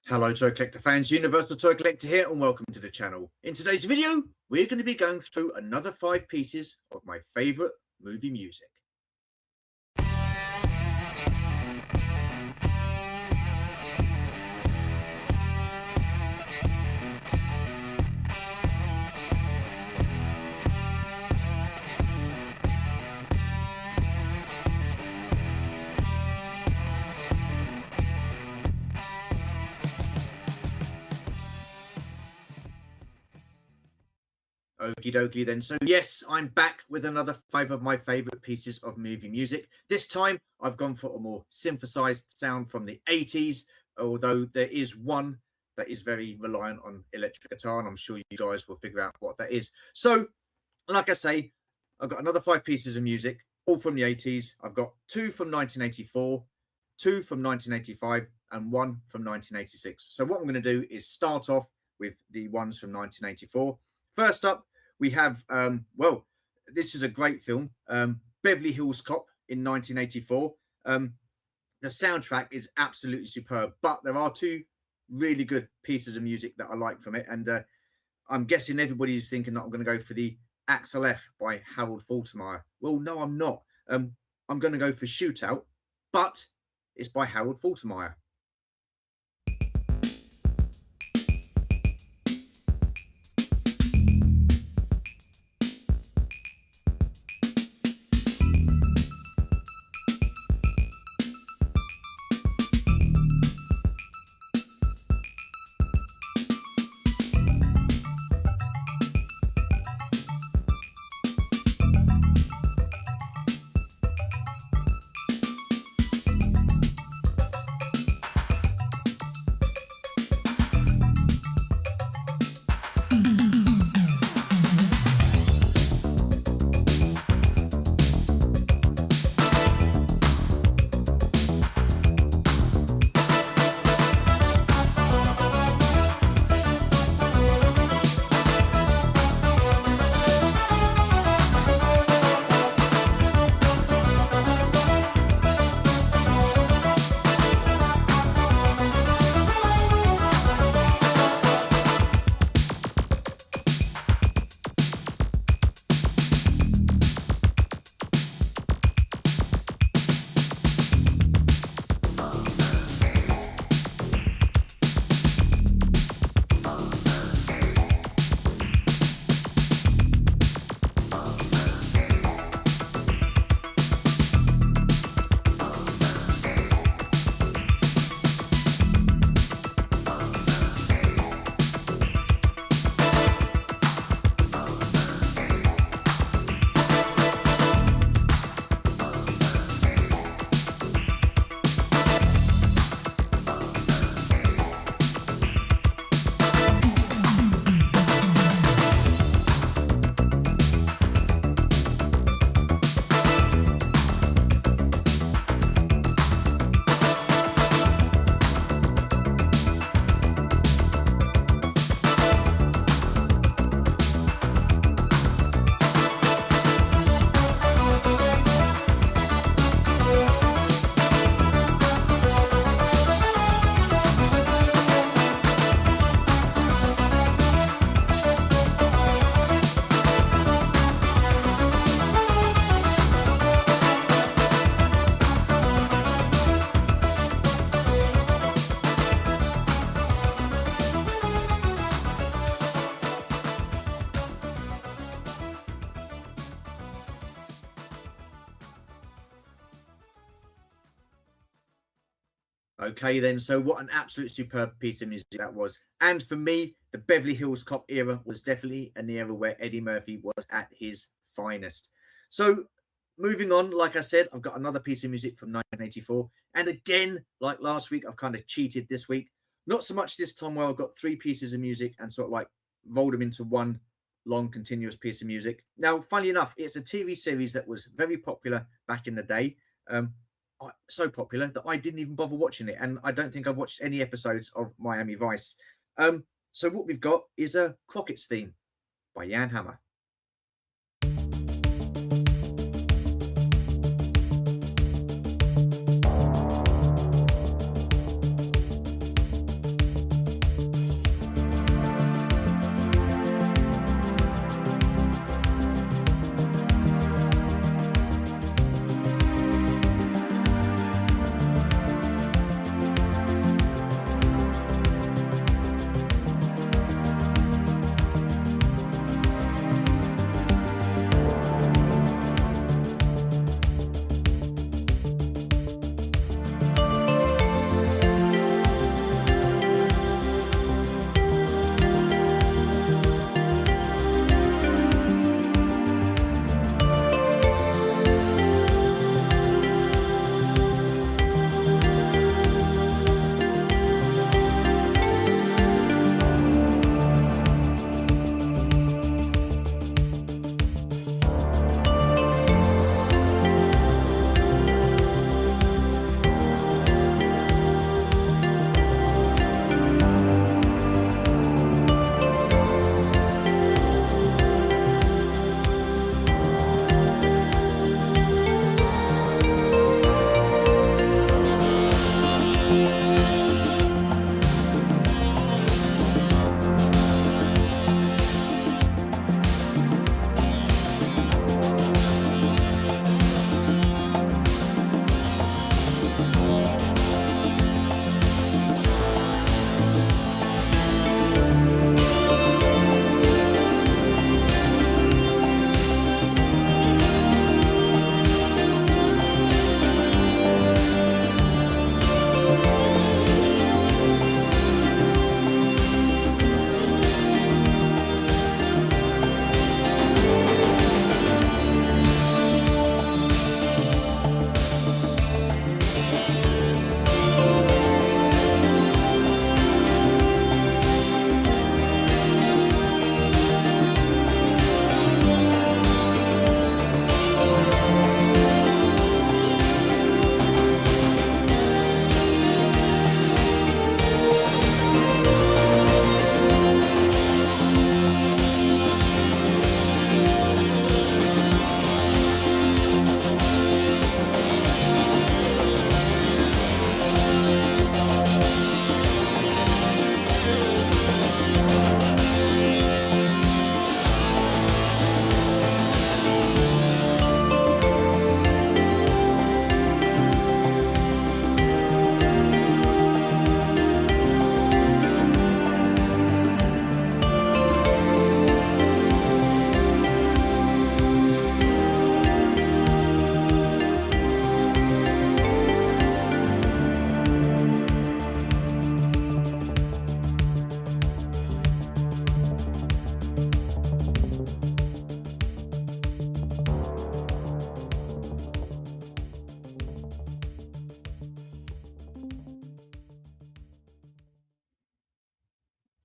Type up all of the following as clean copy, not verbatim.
Hello Toy Collector fans, Universal Toy Collector here and welcome to the channel. In today's video, we're going to be going through another 5 pieces of my favourite movie music. Okie dokie then. So yes, I'm back with another 5 of my favourite pieces of movie music. This time I've gone for a more synthesized sound from the 80s, although there is one that is very reliant on electric guitar, and I'm sure you guys will figure out what that is. So, like I say, I've got another 5 pieces of music, all from the 80s. I've got 2 from 1984, 2 from 1985, and 1 from 1986. So what I'm going to do is start off with the ones from 1984. First up, we have, well, this is a great film, Beverly Hills Cop in 1984. The soundtrack is absolutely superb, but there are 2 really good pieces of music that I like from it. And I'm guessing everybody's thinking that I'm going to go for the Axel F by Harold Faltermeyer. Well, no, I'm not. I'm going to go for Shootout, but it's by Harold Faltermeyer. Okay, then. So what an absolute superb piece of music that was. And for me, the Beverly Hills Cop era was definitely an era where Eddie Murphy was at his finest. So moving on, like I said, I've got another piece of music from 1984. And again, like last week, I've kind of cheated this week. Not so much this time where I've got 3 pieces of music and sort of like rolled them into one long continuous piece of music. Now, funnily enough, it's a TV series that was very popular back in the day. So popular that I didn't even bother watching it, and I don't think I've watched any episodes of Miami Vice. So what we've got is a Crockett's theme by Jan Hammer.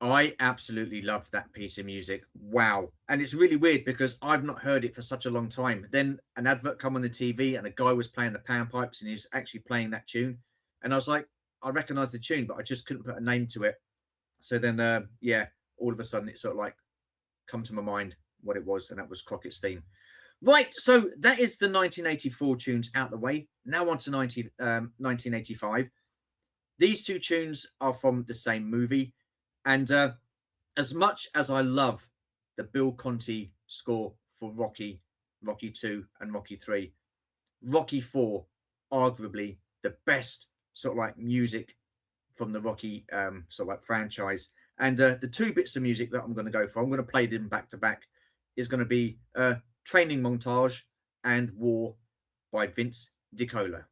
I absolutely love that piece of music. Wow. And it's really weird because I've not heard it for such a long time. Then an advert come on the TV and a guy was playing the panpipes and he's actually playing that tune. And I was like, I recognize the tune, but I just couldn't put a name to it. So then, yeah, all of a sudden it sort of like come to my mind what it was, and that was Crockett's theme. Right, so that is the 1984 tunes out the way. Now on to 1985. These two tunes are from the same movie, and as much as I love the Bill Conti score for Rocky, Rocky 2 and Rocky 3, Rocky 4, arguably the best sort of like music from the Rocky sort of like franchise. And the two bits of music that I'm going to go for, I'm going to play them back to back, is going to be Training Montage and War by Vince DiCola.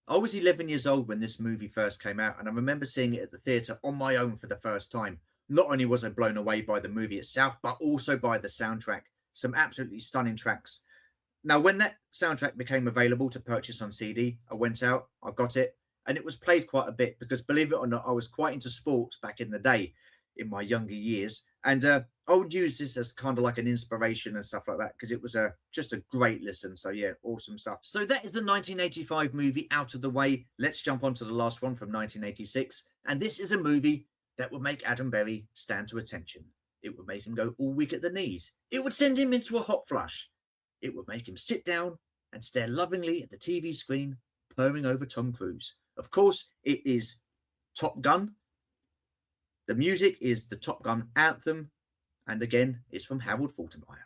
I was 11 years old when this movie first came out, and I remember seeing it at the theatre on my own for the first time. Not only was I blown away by the movie itself, but also by the soundtrack. Some absolutely stunning tracks. Now, when that soundtrack became available to purchase on CD, I went out, I got it, and it was played quite a bit because, believe it or not, I was quite into sports back in the day in my younger years. And I would use this as kind of like an inspiration and stuff like that because it was just a great listen. So, yeah, awesome stuff. So, that is the 1985 movie out of the way. Let's jump on to the last one from 1986. And this is a movie that would make Adam Berry stand to attention. It would make him go all weak at the knees. It would send him into a hot flush. It would make him sit down and stare lovingly at the TV screen, purring over Tom Cruise. Of course, it is Top Gun. The music is the Top Gun anthem, and again, it's from Harold Faltermeyer.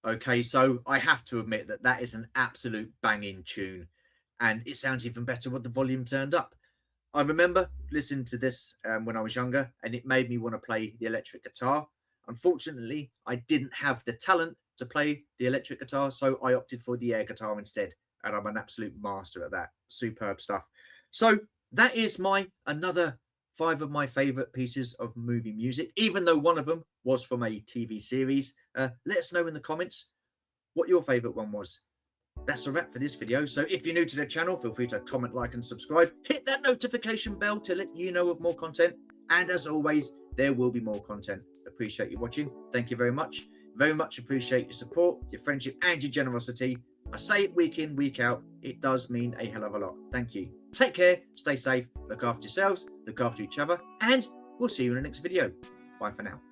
Okay, so I have to admit that that is an absolute banging tune, and it sounds even better with the volume turned up. I remember listening to this when I was younger, and it made me want to play the electric guitar. Unfortunately, I didn't have the talent to play the electric guitar, so I opted for the air guitar instead, and I'm an absolute master at that. Superb stuff. So that is my another five of my favorite pieces of movie music, even though one of them was from a TV series. Let us know in the comments what your favorite one was. That's a wrap for this video. So if you're new to the channel, feel free to comment, like, and subscribe. Hit that notification bell to let you know of more content. And as always, there will be more content. Appreciate you watching. Thank you very much. Very much appreciate your support, your friendship, and your generosity. I say it week in, week out. It does mean a hell of a lot. Thank you. Take care, stay safe, look after yourselves, look after each other, and we'll see you in the next video. Bye for now.